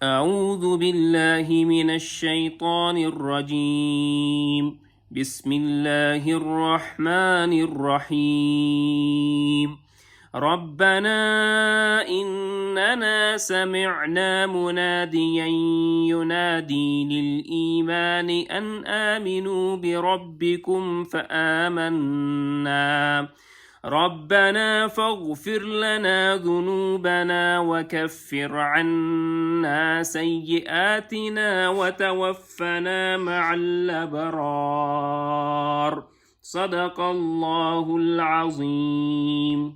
أعوذ بالله من الشيطان الرجيم. بسم الله الرحمن الرحيم. ربنا إننا سمعنا مناديا ينادي للإيمان أن آمنوا بربكم فآمنا. ربنا فاغفر لنا ذنوبنا وكفر عنا سيئاتنا وتوفنا مع الأبرار. صدق الله العظيم.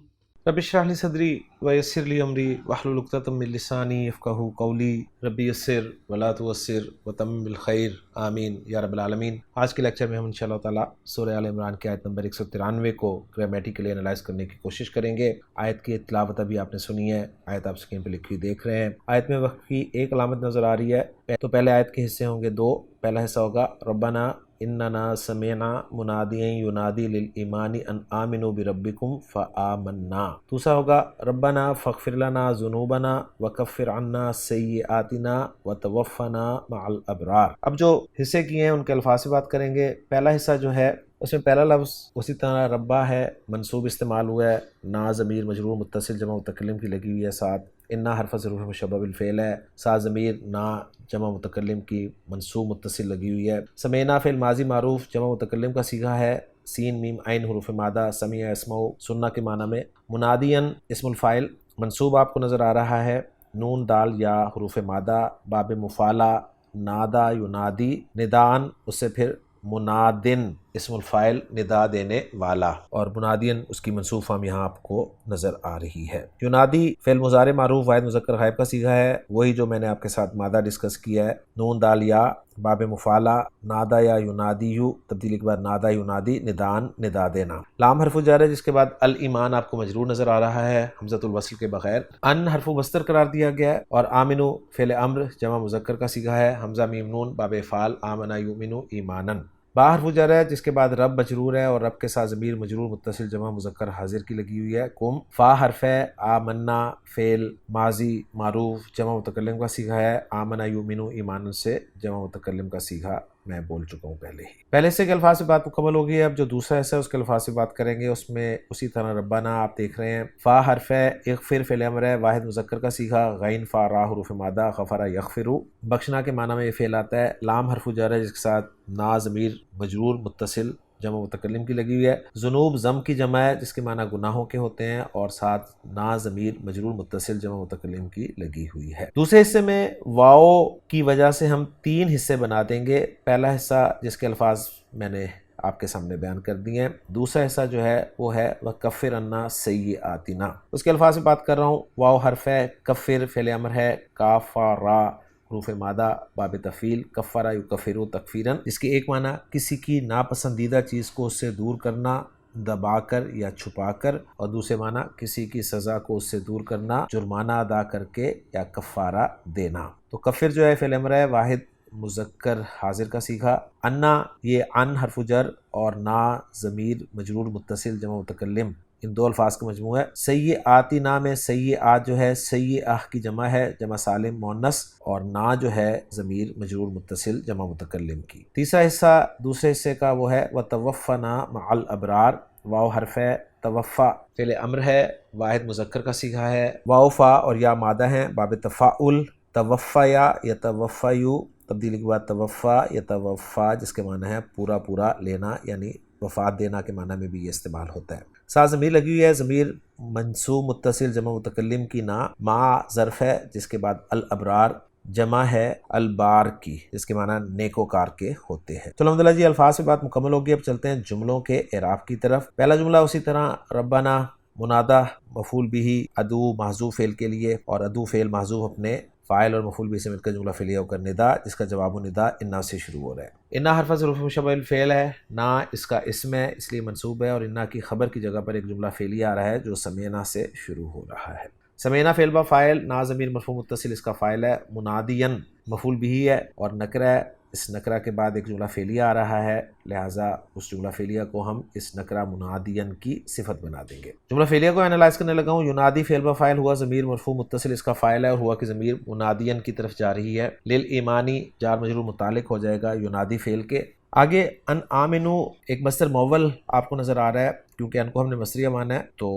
رب اشرح لي صدری ویسر لی امری واحلل عقدۃ من لسانی یفقہوا قولی ربی یسر ولا تعسر وتمم بالخیر آمین یا رب العالمین۔ آج کے لیکچر میں ہم انشاءاللہ تعالی سورہ آل عمران کی آیت نمبر 193 کو گرامیٹیکلی انالائز کرنے کی کوشش کریں گے۔ آیت کی تلاوت ابھی آپ نے سنی ہے، آیت آپ اسکرین پہ لکھی دیکھ رہے ہیں۔ آیت میں وقت کی ایک علامت نظر آ رہی ہے، تو پہلے آیت کے حصے ہوں گے دو۔ پہلا حصہ ہوگا ربنا اننا سمعنا منادیا ینادی للایمان ان آمنوا بربکم فآمنا۔ دوسرا ہوگا ربنا فاغفر لنا ذنوبنا وکفر عنا سیئاتنا وتوفنا مع الابرار۔ اب جو حصے کیے ہیں ان کے الفاظ سے بات کریں گے۔ پہلا حصہ جو ہے اس میں پہلا لفظ اسی طرح ربا ہے، منصوب استعمال ہوا ہے، نا ضمیر مجرور متصل جمع متکلم کی لگی ہوئی ہے ساتھ، انا حرف ظروف مشبہ بالفعل ہے، ساتھ ضمیر نا جمع متکلم کی منصوب متصل لگی ہوئی ہے۔ سمینا فعل ماضی معروف جمع متکلم کا صیغہ ہے، سین میم عین حروف مادہ، سمیع اسمع سننا کے معنی میں۔ منادین اسم الفاعل منصوب آپ کو نظر آ رہا ہے، نون دال یا حروف مادہ، باب مفعلہ، نادا ینادی، ندان اس سے پھر منادن اسم الفاعل ندا دینے والا، اور منادین اس کی منصوب فارم یہاں آپ کو نظر آ رہی ہے۔ ینادی فعل مضارع معروف واحد مذکر غائب کا صیغہ ہے، وہی جو میں نے آپ کے ساتھ مادہ ڈسکس کیا ہے، نون دال یا باب مفعلہ، نادا یا ینادی یو تبدیلی کے بعد نادا ینادی، ندان ندا دینا۔ لام حرف جر ہے جس کے بعد الایمان آپ کو مجرور نظر آ رہا ہے حمزۃ الوصل کے بغیر۔ ان حرف مصدر قرار دیا گیا ہے، اور آمنو فعل امر جمع مذکر کا صیغہ ہے، حمزہ میم نون باب افعال آمنا یؤمنو ایمانا۔ با حرف جر ہے جس کے بعد رب مجرور ہے، اور رب کے ساتھ ضمیر مجرور متصل جمع مذکر حاضر کی لگی ہوئی ہے، کم۔ فا حرف ہے، آمنا فعل ماضی معروف جمع متکلم کا صیغہ ہے، آمنا یؤمنو ایمان سے جمع متکلم کا صیغہ میں بول چکا ہوں پہلے ہی۔ پہلے حصے کے الفاظ سے بات مکمل ہو گئی ہے، اب جو دوسرا حصہ ہے اس کے الفاظ سے بات کریں گے۔ اس میں اسی طرح ربنا آپ دیکھ رہے ہیں، فا حرف ہے، اغفر فعل امر ہے واحد مذکر کا صیغہ، غین فا را حروف مادہ، غفر یغفر بخشنا کے معنی میں یہ فعل آتا ہے۔ لام حرف جر ہے جس کے ساتھ نا ضمیر مجرور متصل جمع متکلم کی لگی ہوئی ہے۔ ذنوب ضم کی جمع ہے جس کے معنی گناہوں کے ہوتے ہیں، اور ساتھ نا ضمیر مجرور متصل جمع متکلم کی لگی ہوئی ہے۔ دوسرے حصے میں واو کی وجہ سے ہم تین حصے بنا دیں گے۔ پہلا حصہ جس کے الفاظ میں نے آپ کے سامنے بیان کر دیے ہیں، دوسرا حصہ جو ہے وہ ہے وَكَفِّرْ عَنَّا سَيِّئَاتِنَا۔ اس کے الفاظ سے بات کر رہا ہوں۔ واو حرف ہے، کفر فعل امر ہے، کاف فا را حروف مادہ باب تفعیل، کفرا یکفرو تکفیرن، جس کی ایک معنی کسی کی ناپسندیدہ چیز کو اس سے دور کرنا دبا کر یا چھپا کر، اور دوسرے معنی کسی کی سزا کو اس سے دور کرنا جرمانہ ادا کر کے یا کفارہ دینا۔ تو کفر جو ہے فعل امر ہے واحد مذکر حاضر کا صیغہ، انا یہ ان حرف جر اور نا ضمیر مجرور متصل جمع متکلم، ان دو الفاظ کا مجموعہ ہے۔ سیئاتنا میں سیئات جو ہے سیئہ کی جمع ہے، جمع سالم مؤنث، اور نا جو ہے ضمیر مجرور متصل جمع متکلم کی۔ تیسرا حصہ دوسرے حصے کا وہ ہے وتوفنا مع الابرار۔ واو حرف ہے، توفا فعل امر ہے واحد مذکر کا صیغہ ہے، واو فا اور یا مادہ ہیں باب تفاعل، توفیا یتوفیو تبدیلی کے بعد توفا یتوفا جس کے معنی ہے پورا پورا لینا، یعنی وفات دینا کے معنی میں بھی یہ استعمال ہوتا ہے۔ ساتھ ضمیر لگی ہوئی ہے، ضمیر منصوب متصل جمع متکلم کی نا، ما ظرف ہے جس کے بعد الابرار جمع ہے البار کی جس کے معنی نیکوکار کے ہوتے ہیں۔ تو الحمدللہ جی الفاظ سے بات مکمل ہوگی، اب چلتے ہیں جملوں کے اعراب کی طرف۔ پہلا جملہ اسی طرح ربنا منادہ مفعول بھی ادو محذوف فعل کے لیے، اور ادو فعل محذوف اپنے فاعل اور مفعول بھی سے مل کر جملہ فعلیہ ہو کر ندا، جس کا جواب ندا انا سے شروع ہو رہا ہے۔ انا حرف ظروف مشبہ الفعل ہے، نا اس کا اسم ہے اس لیے منصوب ہے، اور انا کی خبر کی جگہ پر ایک جملہ فعلیہ آ رہا ہے جو سمینا سے شروع ہو رہا ہے۔ سمینا فعل با فاعل، نا ضمیر مرفوع متصل اس کا فاعل ہے، منادین مفعول بھی ہے اور نکرہ ہے، اس نکرہ کے بعد ایک جملہ فعلیہ آ رہا ہے، لہٰذا اس جملہ فعلیہ کو ہم اس نکرہ منادین کی صفت بنا دیں گے۔ جملہ فعلیہ کو انالائز کرنے لگا ہوں۔ ینادی فعل با فاعل ہوا، ضمیر مرفوع متصل اس کا فاعل ہے، اور ہوا کی ضمیر منادین کی طرف جا رہی ہے۔ للایمانی جار مجرور متعلق ہو جائے گا ینادی فعل کے۔ آگے ان آمنو ایک مصدر مول آپ کو نظر آ رہا ہے، کیونکہ ان کو ہم نے مصدریہ مانا ہے، تو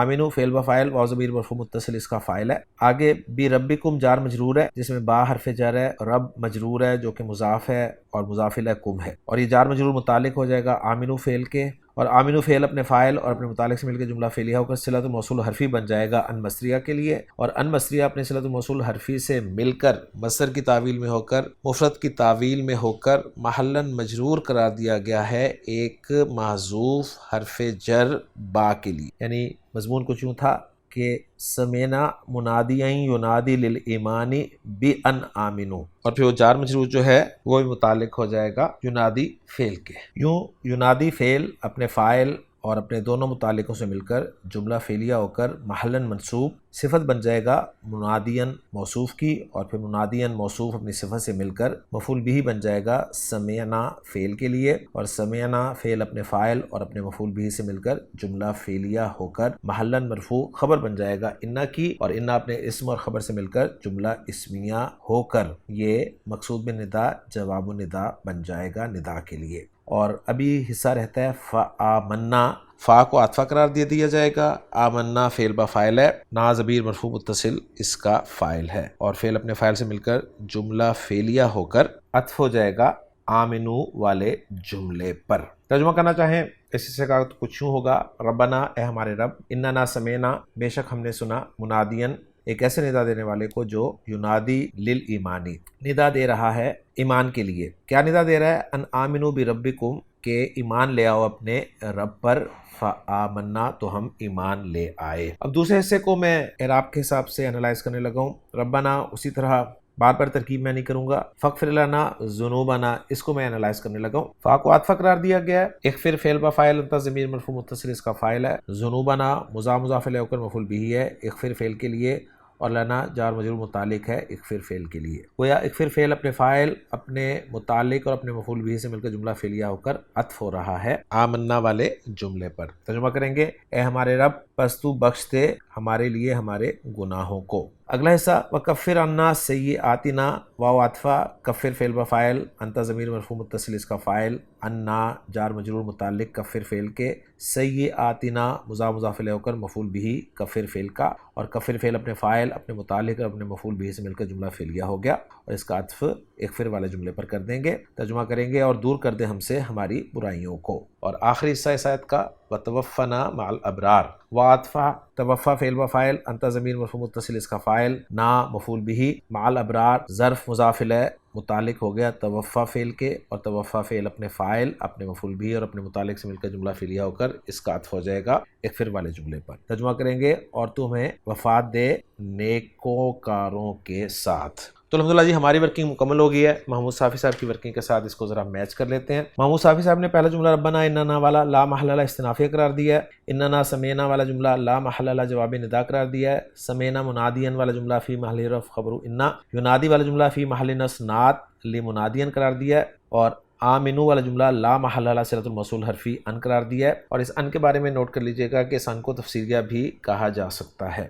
آمنو فعل و فاعل واو ضمیر مرفوع متصل اس کا فاعل ہے۔ آگے بی ربکم جار مجرور ہے، جس میں با حرف جر ہے، رب مجرور ہے جو کہ مضاف ہے اور مضاف الیہ کم ہے، اور یہ جار مجرور متعلق ہو جائے گا آمنو فعل کے، اور آمنو فعل اپنے فاعل اور اپنے متعلق سے مل کے جملہ فعلیہ ہو کر صلۃ الموصول حرفی بن جائے گا ان مصدریہ کے لیے، اور ان مصدریہ اپنے صلۃ الموصول حرفی سے مل کر مصدر کی تعویل میں ہو کر مفرد کی تعویل میں ہو کر محلاً مجرور قرار دیا گیا ہے ایک محذوف حرف جر با کے لیے۔ یعنی مضمون کچھ یوں تھا کہ سمینا منادیاں ینادی للایمانی بان آمنو، اور پھر وہ جار مجرور جو ہے وہ بھی متعلق ہو جائے گا ینادی فعل کے۔ یوں ینادی فعل اپنے فاعل اور اپنے دونوں متعلقوں سے مل کر جملہ فعلیہ ہو کر محلاً منصوب صفت بن جائے گا منادین موصوف کی، اور پھر منادین موصوف اپنی صفت سے مل کر مفعول بہ بن جائے گا سمعنا فعل کے لیے، اور سمعنا فعل اپنے فاعل اور اپنے مفعول بہ سے مل کر جملہ فعلیہ ہو کر محلاً مرفوع خبر بن جائے گا انا کی، اور انا اپنے اسم اور خبر سے مل کر جملہ اسمیہ ہو کر یہ مقصود بالندا جواب الندا بن جائے گا ندا کے لیے۔ اور ابھی حصہ رہتا ہے فآمنا، فا کو عطفہ قرار دے دیا جائے گا، آمنا فعل با فاعل ہے، نا ضمیر مرفوع متصل اس کا فاعل ہے، اور فعل اپنے فاعل سے مل کر جملہ فعلیہ ہو کر عطف ہو جائے گا آمنو والے جملے پر۔ ترجمہ کرنا چاہیں اس حصے کا تو کچھ یوں ہوگا، ربنا اے ہمارے رب، اننا سمینا بے شک ہم نے سنا، منادین ایک ایسے ندا دینے والے کو جو ینادی للایمانی ندا دے رہا ہے ایمان کے لیے۔ کیا ندا دے رہا ہے؟ ان آمنو بربکم کہ ایمان لے آؤ اپنے رب پر، فآمنا تو ہم ایمان لے آئے۔ اب دوسرے حصے کو میں اعراب کے حساب سے انالائز کرنے لگا ہوں۔ ربنا اسی طرح بار بار ترکیب میں نہیں کروں گا، فاغفر لنا ذنوبنا اس کو میں انالائز کرنے لگا ہوں۔ فا کو عطف قرار دیا گیا ہے، اغفر فعل با فاعل انت ضمیر مرفوع متصل اس کا فاعل ہے، ذنوبنا مضاف الیہ ہو کر مفعول بہ ہے اغفر فعل کے لیے، اور لنا جار مجرور متعلق ہے اغفر فعل کے لیے۔ گویا اغفر فعل اپنے فاعل اپنے متعلق اور اپنے مفعول بہ سے مل کر جملہ فعلیہ ہو کر عطف ہو رہا ہے آمنا والے جملے پر۔ ترجمہ کریں گے، اے ہمارے رب پس تو بخش دے ہمارے لیے ہمارے گناہوں کو۔ اگلا حصہ وکفر عنا سیئاتنا، واو عطفہ، کفر فعل با فاعل، انت ضمیر مرفوع متصل اس کا فاعل، عنا جار مجرور متعلق کفر فعل کے، سیئاتنا مضاف الیہ ہو کر مفعول بہ کفر فعل کا، اور کفر فعل اپنے فاعل اپنے متعلق اور اپنے مفعول بہ سے مل کر جملہ فعلیہ ہو گیا، اور اس کا عطف اغفر والے جملے پر کر دیں گے۔ ترجمہ کریں گے، اور دور کر دے ہم سے ہماری برائیوں کو۔ اور آخری حصہ اس آیت کا وتوفنا مع الابرار، وعطفہ توفا فعل و فاعل، انت ضمیر مرفوع متصل اس کا فاعل، نا مفعول بہ، مع الابرار ظرف مضاف الیہ متعلق ہو گیا توفا فعل کے، اور توفا فعل اپنے فاعل اپنے مفعول بہ اور اپنے متعلق سے مل کر جملہ فعلیہ ہو کر اس کا عطف ہو جائے گا اغفر والے جملے پر۔ ترجمہ کریں گے، اور تمہیں وفات دے نیکوکاروں کے ساتھ۔ تو الحمدللہ جی ہماری ورکنگ مکمل ہو گئی ہے۔ محمود صافی صاحب کی ورکنگ کے ساتھ اس کو ذرا میچ کر لیتے ہیں۔ محمود صافی صاحب نے پہلا جملہ ربنا اننا والا لا محل لہ استنافیہ قرار دیا ہے، اننا سمینا والا جملہ لا محل لہ جواب ندا قرار دیا ہے، سمینا منادین والا جملہ فی محل رفع خبر انا، ینادی والا جملہ فی محل نصب نعت لمنادین قرار دیا ہے، اور آمنو والا جملہ لا محل لہ صلۃ الموصول حرفی ان قرار دیا ہے۔ اور اس ان کے بارے میں نوٹ کر لیجئے گا کہ اس ان کو تفسیریہ بھی کہا جا سکتا ہے۔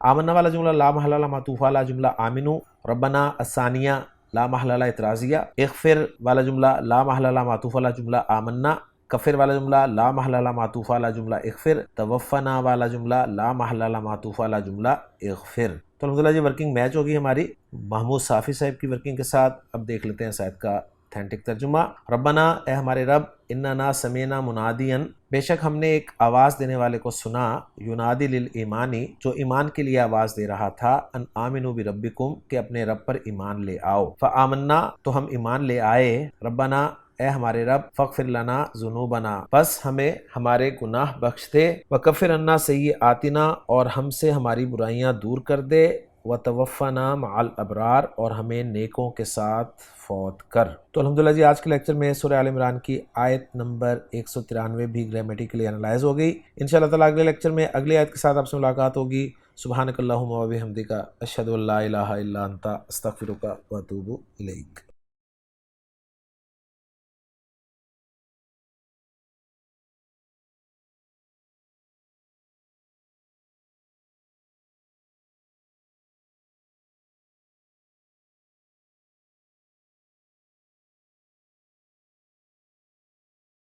آمنا والا جملہ لا محل لہ معطوف والا جملہ آمنو، ربنا الثانیہ لا محل لہ اعتراضیہ، اغفر والا جملہ لا محل لہ معطوف والا جملہ آمنا، کفر والا جملہ لا محل لہ معطوف والا جملہ اغفر، توفنا والا جملہ لا محل لہ معطوف والا جملہ اغفر۔ تو الحمدللہ جی ورکنگ میچ ہوگی ہماری محمود صافی صاحب کی ورکنگ کے ساتھ۔ اب دیکھ لیتے ہیں اس آیت کا اتھینٹک ترجمہ۔ ربنا اے ہمارے رب، اننا سمینا منادین بے شک ہم نے ایک آواز دینے والے کو سنا، ینادی للایمانی جو ایمان کے لیے آواز دے رہا تھا، ان آمنو بربکم کہ اپنے رب پر ایمان لے آؤ، فآمنا تو ہم ایمان لے آئے، ربنا اے ہمارے رب، فاغفر لنا ذنوبنا بس ہمیں ہمارے گناہ بخش دے، وکفر عنا سیئاتنا اور ہم سے ہماری برائیاں دور کر دے، وتوفنا مع الابرار اور ہمیں نیکوں کے ساتھ فوت کر۔ تو الحمدللہ جی آج کے لیکچر میں سورہ آل عمران کی آیت نمبر 193 بھی گرامیٹیکلی انالائز ہو گئی۔ انشاءاللہ تعالیٰ اگلے لیکچر میں اگلی آیت کے ساتھ آپ سے ملاقات ہوگی۔ سبحانک اللہم و بحمدک، اشہد ان لا الہ الا انت، استغفرک و اتوب الیک۔